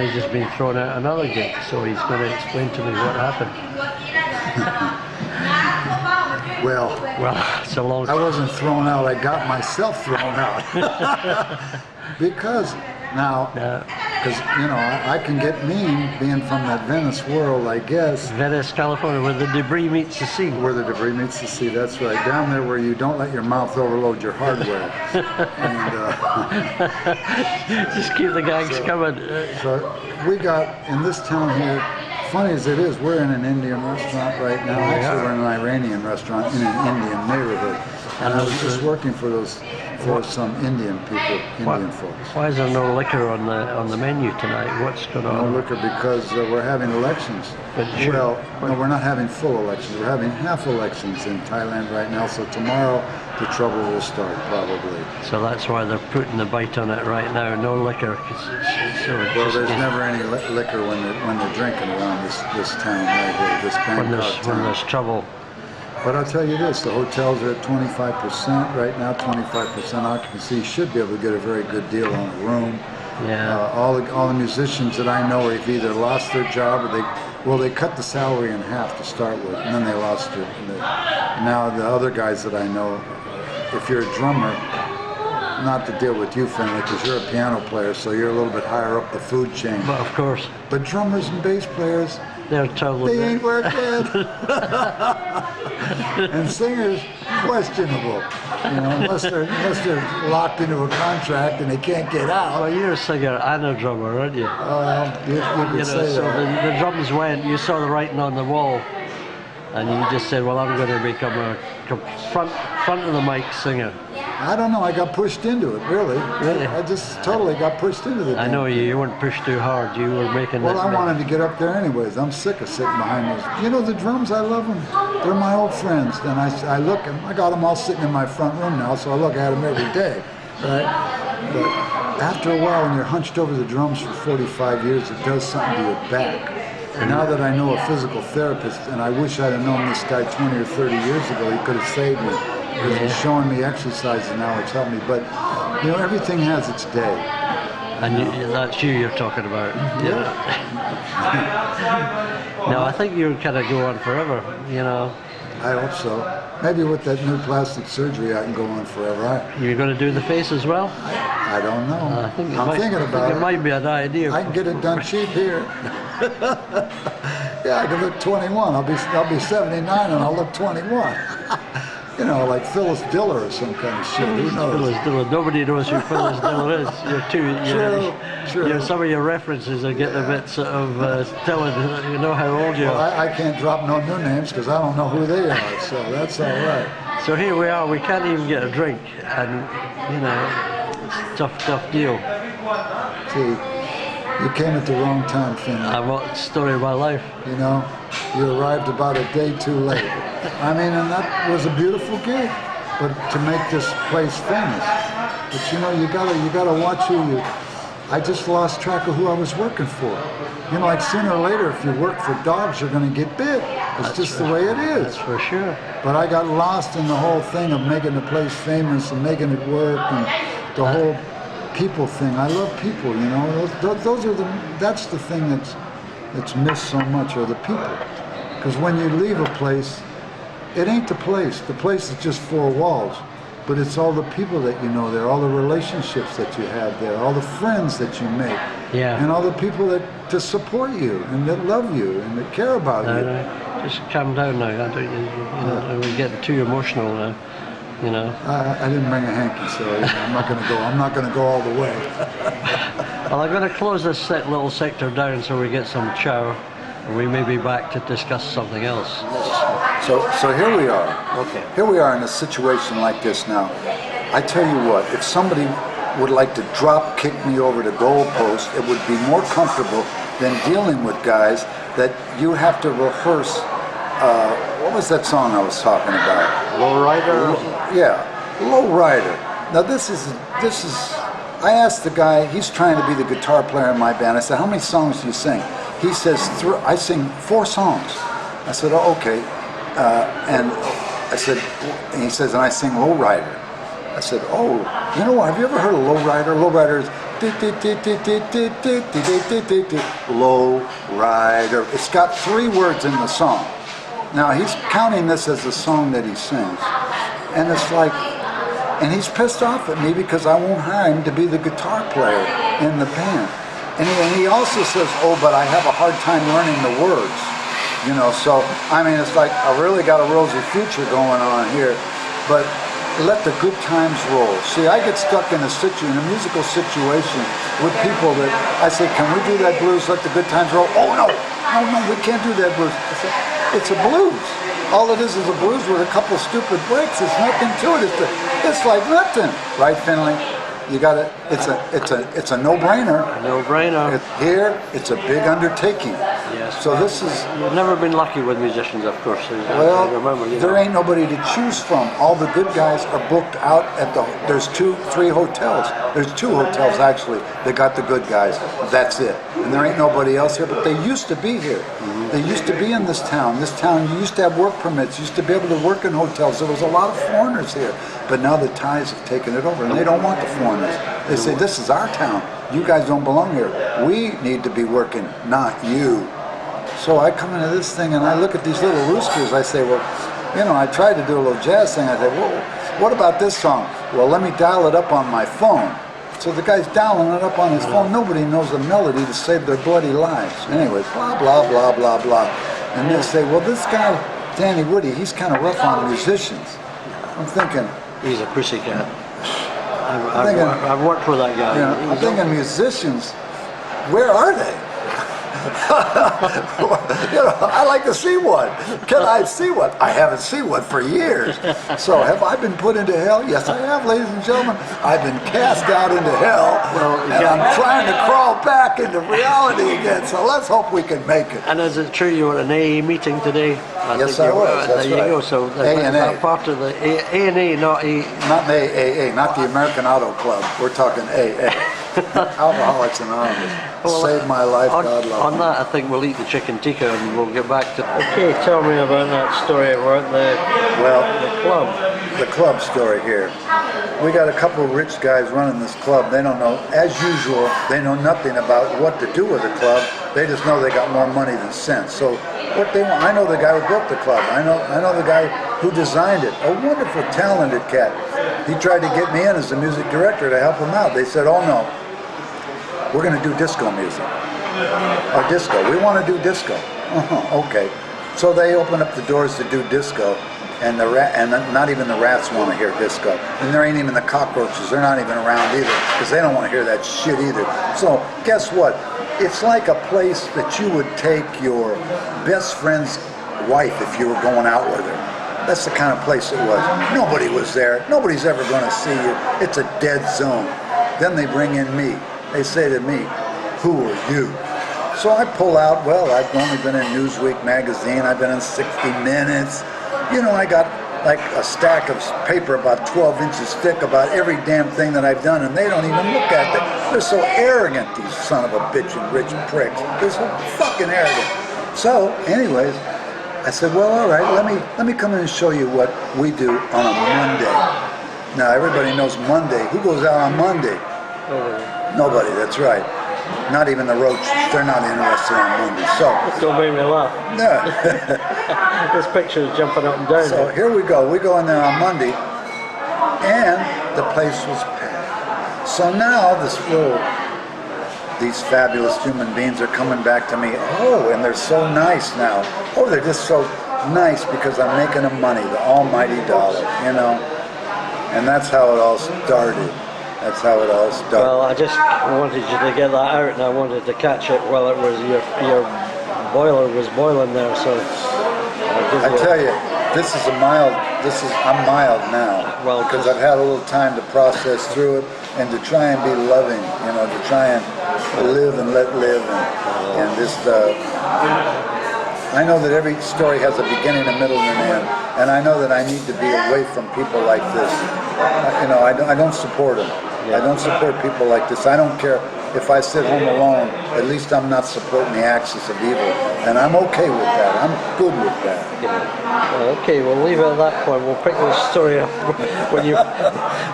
he's just been thrown out another gig, so he's going to explain to me what happened. Well, it's a long I wasn't thrown out, I got myself thrown out. Because now, because, you know, I can get mean being from that Venice world, I guess. Venice, California, where the debris meets the sea. Where the debris meets the sea, that's right. Down there where you don't let your mouth overload your hardware. And, just keep the gangs coming. So we got, in this town here, funny as it is, we're in an Indian restaurant right now. Actually, we're in an Iranian restaurant in an Indian neighborhood. And I was just working for some Indian people, Indian folks. Why is there no liquor on the menu tonight? What's going on? No liquor because we're having elections. No, we're not having full elections. We're having half elections in Thailand right now. So tomorrow the trouble will start probably. So that's why they're putting the bite on it right now. No liquor. Well, there's never any liquor when they're drinking around this town right here, this Bangkok town. When there's trouble. But I'll tell you this, the hotels are at 25% right now, 25% occupancy. You should be able to get a very good deal on a room. Yeah. All the musicians that I know have either lost their job or they cut the salary in half to start with, and then they lost it. Now the other guys that I know, if you're a drummer, not to deal with you, Finlay, because you're a piano player, so you're a little bit higher up the food chain. But of course. But drummers and bass players, they're totally. They ain't working. And singers, questionable. You know, unless they're locked into a contract and they can't get out. Well, you're a singer and a drummer, aren't you? You could say so that. the drums went. You saw the writing on the wall, and you just said, "Well, I'm going to become a front of the mic singer." I don't know. I got pushed into it, really. Really? I just totally got pushed into it. I know you. You weren't pushed too hard. You were making. Well, I wanted to get up there anyways. I'm sick of sitting behind those. You know, the drums, I love them. They're my old friends. And I look, and I got them all sitting in my front room now, so I look at them every day, right? But after a while, when you're hunched over the drums for 45 years, it does something to your back. And now that I know a physical therapist, and I wish I'd have known this guy 20 or 30 years ago, he could have saved me. Because he's showing me exercises now, it's helped me. But, you know, everything has its day. And that's you're talking about. Yeah. No, I think you'll kind of go on forever, you know. I hope so. Maybe with that new plastic surgery, I can go on forever. You're going to do the face as well? I don't know. I'm thinking about it. It might be an idea. I can get it done cheap here. Yeah, I can look 21. I'll be 79 and I'll look 21. You know, like Phyllis Diller or some kind of shit. Who knows? Phyllis Diller. Nobody knows who Phyllis Diller is. True. Some of your references are getting a bit sort of telling you know how old you are. I can't drop no new names because I don't know who they are, so that's all right. So here we are. We can't even get a drink, and you know, it's a tough deal. See, you came at the wrong time, Finlay. I'm the story of my life. You know, you arrived about a day too late. I mean, and that was a beautiful gig, but to make this place famous. But you know, you gotta watch who you. I just lost track of who I was working for. You know, like sooner or later, if you work for dogs, you're gonna get bit. It's just the way it is. That's for sure. But I got lost in the whole thing of making the place famous and making it work and the whole people thing. I love people, you know. That's the thing that's missed so much are the people. Because when you leave a place, it ain't the place. The place is just four walls. But it's all the people that you know there, all the relationships that you have there, all the friends that you make, and all the people that to support you and that love you and that care about you. No, just calm down now. We're getting too emotional now. You know. I didn't bring a hanky, so I'm not going to go all the way. Well, I'm going to close this little sector down so we get some chow, and we may be back to discuss something else. So here we are. Okay. Here we are in a situation like this now. I tell you what, if somebody would like to drop kick me over the goalpost, it would be more comfortable than dealing with guys that you have to rehearse. What was that song I was talking about? Lowrider? Yeah, Lowrider. Now this is. I asked the guy. He's trying to be the guitar player in my band. I said, "How many songs do you sing?" He says, "I sing 4 songs." I said, "Oh, okay." And I said, and he says, "And I sing Lowrider." I said, "Oh, you know what? Have you ever heard of Lowrider? Lowrider is low rider. It's got 3 words in the song. Now he's counting this as the song that he sings, and it's like, and he's pissed off at me because I won't hire him to be the guitar player in the band. And he also says, oh, but I have a hard time learning the words, you know. So I mean, it's like I really got a rosy future going on here, but let the good times roll. See, I get stuck in a musical situation with people that I say, can we do that blues, let the good times roll? Oh no, we can't do that blues. I say, it's a blues. All it is a blues with a couple stupid breaks. There's nothing to it. It's like nothing, right, Finlay? You got it. It's a no-brainer. No-brainer. Here, it's a big undertaking. Yes. So this is. You've never been lucky with musicians, of course. Well, I remember, there ain't nobody to choose from. All the good guys are booked out at the. There's 2-3 hotels. There's 2 hotels actually. They got the good guys. That's it. And there ain't nobody else here. But they used to be here. Mm-hmm. They used to be in this town. This town, you used to have work permits. You used to be able to work in hotels. There was a lot of foreigners here. But now the Thais have taken it over, and they don't want the foreigners. They say, this is our town. You guys don't belong here. We need to be working, not you. So I come into this thing, and I look at these little roosters. I say, well, you know, I tried to do a little jazz thing. I say, well, what about this song? Well, let me dial it up on my phone. So the guy's dialing it up on his phone. Nobody knows the melody to save their bloody lives. Anyway, blah, blah, blah, blah, blah. And they say, well, this guy, Danny Woody, he's kind of rough on musicians. I'm thinking, he's a pussycat. I've worked with that guy. Yeah, I'm thinking musicians, where are they? You know, I like to see one. Can I see one? I haven't seen one for years. So have I been put into hell? Yes, I have, ladies and gentlemen. I've been cast out into hell, and I'm trying to crawl back into reality again. So let's hope we can make it. And is it true you were at an AA meeting today? Yes, I was. That's there you go. So that's part of the A&A, not A. Not the AA, not the American Auto Club. We're talking AA. Alcoholics Anonymous. Well, Save my life, God love on that, I think we'll eat the chicken tikka and we'll get back to. Okay, tell me about that story about the club. The club story here. We got a couple of rich guys running this club. They don't know, as usual, they know nothing about what to do with the club. They just know they got more money than sense. So what they want, I know the guy who built the club. I know the guy who designed it. A wonderful, talented cat. He tried to get me in as the music director to help him out. They said, oh no, we're going to do disco music. Or disco. We want to do disco. Okay. So they open up the doors to do disco, and not even the rats want to hear disco. And there ain't even the cockroaches. They're not even around either, because they don't want to hear that shit either. So guess what? It's like a place that you would take your best friend's wife if you were going out with her. That's the kind of place it was. Nobody was there. Nobody's ever going to see you. It's a dead zone. Then they bring in me. They say to me, who are you? So I pull out, well, I've only been in Newsweek magazine. I've been in 60 Minutes. You know, I got like a stack of paper about 12 inches thick about every damn thing that I've done, and they don't even look at it. They're so arrogant, these son of a bitchin' rich pricks. They're so fucking arrogant. So, anyways, I said, well, all right, let me come in and show you what we do on a Monday. Now, everybody knows Monday. Who goes out on Monday? Nobody, that's right. Not even the roaches. They're not interested on Monday. So don't make me laugh. Yeah. This picture is jumping up and down. So here we go. We go in there on Monday, and the place was packed. So now these fabulous human beings are coming back to me. Oh, and they're so nice now. Oh, they're just so nice because I'm making them money, the almighty dollar, you know. And that's how it all started. That's how it all started. Well, I just wanted you to get that out, and I wanted to catch it while it was your boiler was boiling there. So I tell you, I'm mild now. Well, because I've had a little time to process through it and to try and be loving, you know, to try and live and let live, and just. I know that every story has a beginning, a middle, and an end, and I know that I need to be away from people like this. You know, I don't support them. Yeah. I don't support people like this. I don't care if I sit home alone, at least I'm not supporting the axis of evil. And I'm okay with that. I'm good with that. Yeah. Well, okay, we'll leave it at that point. We'll pick the story up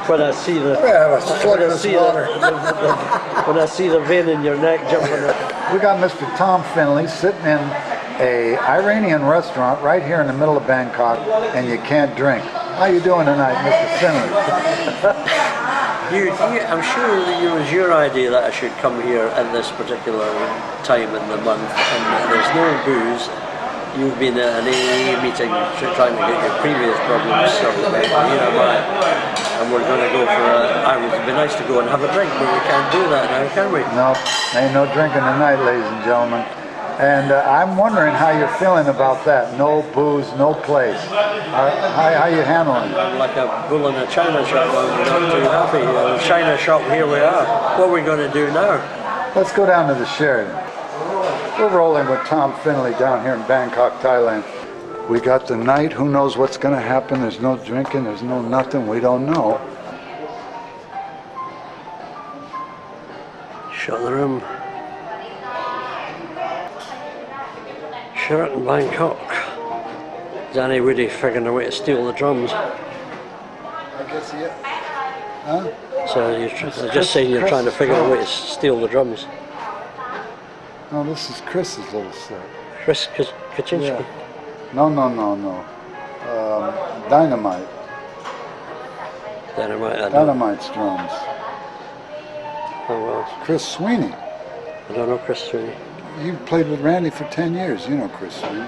when I see the when I see the vein in your neck jumping up. We got Mr. Tom Finlay sitting in a Iranian restaurant right here in the middle of Bangkok, and you can't drink. How you doing tonight, Mr. Finlay? I'm sure that it was your idea that I should come here at this particular time in the month, and there's no booze. You've been at an AA meeting trying to get your previous problems sorted out. Here am I, and we're going to go for it would be nice to go and have a drink, but we can't do that now, can we? No, ain't no drinking tonight, ladies and gentlemen. And I'm wondering how you're feeling about that. No booze, no place. How you handling it? I'm like a bull in a china shop. I'm not too happy. A china shop, here we are. What are we going to do now? Let's go down to the Sheraton. We're rolling with Tom Finlay down here in Bangkok, Thailand. We got the night. Who knows what's going to happen? There's no drinking. There's no nothing. We don't know. Shut the room. Sheraton, Bangkok. Danny Woody figuring a way to steal the drums. I guess yeah. Huh? So you're just saying you're trying to figure a way to steal the drums. No, this is Chris's little set. Chris Kaczynski. Yeah. No. Dynamite. Dynamite's drums. Oh well. Chris Sweeney. I don't know Chris Sweeney. You played with Randy for 10 years. You know Chris Sweeney.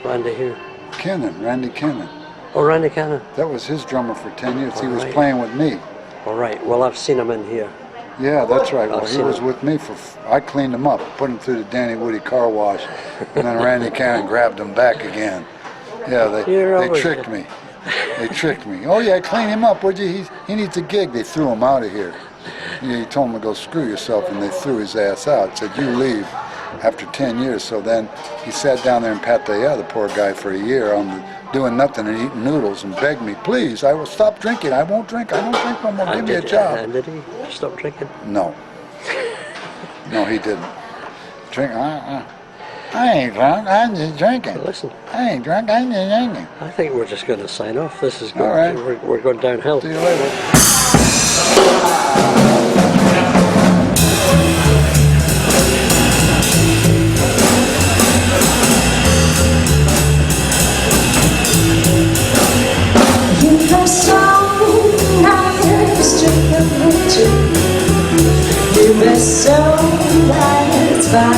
Randy who? Randy Kennan. Oh, Randy Cannon. That was his drummer for 10 years. He was Right. playing with me. All right. Well, I've seen him in here. Yeah, that's right. Well, I've he seen was him. with me I cleaned him up, put him through the Danny Woody car wash, and then Randy Cannon grabbed him back again. Yeah, they tricked me. They tricked me. Oh yeah, clean him up, would you? He needs a gig. They threw him out of here. He told him to go screw yourself, and they threw his ass out. Said, you leave after 10 years. So then he sat down there in Pattaya, the poor guy, for a year doing nothing and eating noodles, and begged me, please, I will stop drinking. I won't drink. I don't drink no more. Give me a job. And did he stop drinking? No. No, he didn't. Drink. I ain't drunk. I'm just drinking. Listen. I ain't drunk. I'm just drinking. I think we're just going to sign off. This is good. All right. We're going downhill. See you later. So that it's fine.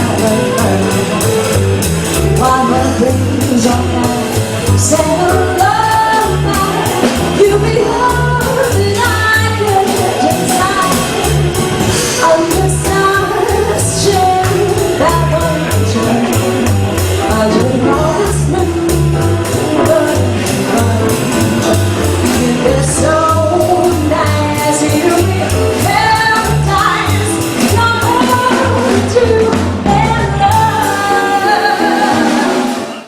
One of the things on my